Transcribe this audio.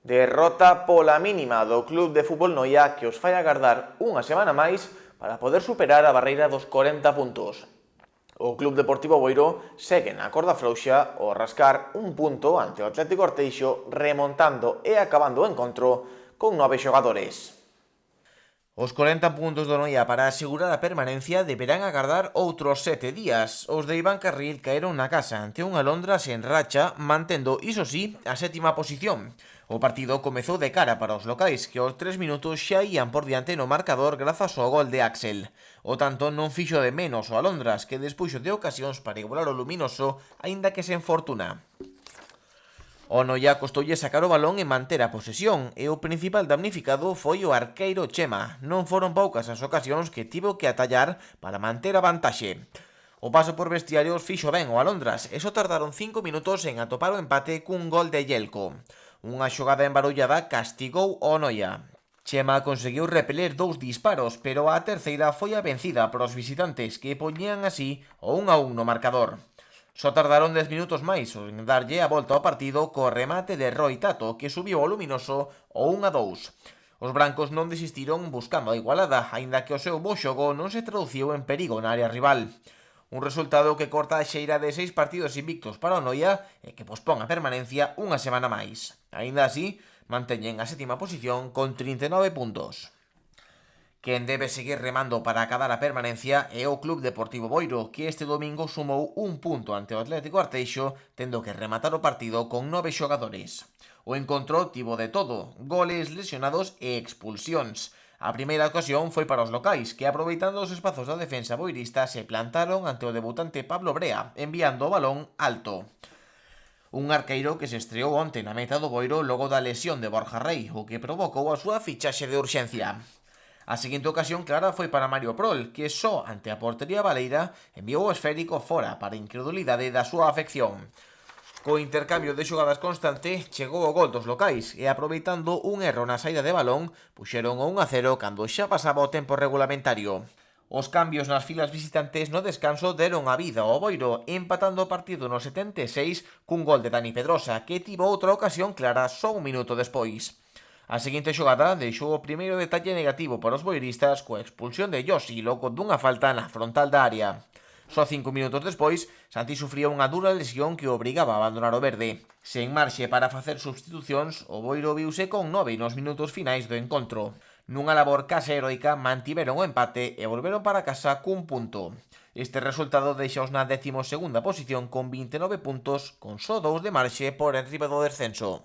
Derrota pola mínima do Club de Fútbol Noia que os fai agardar unha semana máis para poder superar a barreira dos 40 puntos. O Club Deportivo Boiro segue na corda frouxa ao rascar un punto ante o Atlético Orteixo, remontando e acabando o encontro con 9 xogadores. Os 40 puntos do Noia para asegurar a permanencia deberán agardar outros 7 días. Os de Iván Carril caeron na casa ante un Alondras en racha, mantendo, iso sí, a sétima posición. O partido comezou de cara para os locais, que aos 3 minutos xa ían por diante no marcador grazas ao gol de Axel. O tanto non fixo de menos o Alondras, que despuxo de ocasións para igualar o luminoso, aínda que sen fortuna. O Noia costoulle sacar o balón e manter a posesión, e o principal damnificado foi o arqueiro Chema. Non foron poucas as ocasións que tivo que atallar para manter a vantaxe. O paso por vestiarios fixo ben o Alondras, e só tardaron 5 minutos en atopar o empate cun gol de Yelko. Unha xogada embarullada castigou o Noia. Chema conseguiu repeler 2 disparos, pero a terceira foi a vencida por os visitantes, que poñían así o 1-1 no marcador. Só tardaron 10 minutos máis en darlle a volta ao partido co remate de Roy Tato, que subiu ao luminoso o 1-2. Os brancos non desistiron buscando a igualada, aínda que o seu bo xogo non se traduciu en perigo na área rival. Un resultado que corta a xeira de 6 partidos invictos para o Noia e que pospón a permanencia unha semana máis. Aínda así, manteñen a sétima posición con 39 puntos. Quen debe seguir remando para acadar a permanencia é o Club Deportivo Boiro, que este domingo sumou un punto ante o Atlético Arteixo, tendo que rematar o partido con 9 xogadores. O encontro tivo de todo, goles, lesionados e expulsións. A primeira ocasión foi para os locais, que aproveitando os espazos da defensa boirista se plantaron ante o debutante Pablo Brea, enviando o balón alto. Un arqueiro que se estreou onte na meta do Boiro logo da lesión de Borja Rey, o que provocou a súa fichaxe de urxencia. A seguinte ocasión clara foi para Mario Prol, que só ante a portería baleira enviou o esférico fora para a incredulidade da súa afección. Co intercambio de xogadas constante, chegou o gol dos locais e aproveitando un erro na saída de balón, puxeron o 1-0 cando xa pasaba o tempo regulamentario. Os cambios nas filas visitantes no descanso deron a vida ao Boiro, empatando o partido no 76 cun gol de Dani Pedrosa, que tivo outra ocasión clara só un minuto despois. A seguinte xogada deixou o primeiro detalle negativo para os boiristas coa expulsión de Yoshi logo dunha falta na frontal da área. Só 5 minutos despois, Santi sufría unha dura lesión que o obrigaba a abandonar o verde. Sen marxe para facer substitucións, o Boiro viuse con 9 nos minutos finais do encontro. Nunha labor case heroica mantiveron o empate e volveron para casa cun punto. Este resultado deixaos na 12ª posición con 29 puntos, con só 2 de marxe por enriba do descenso.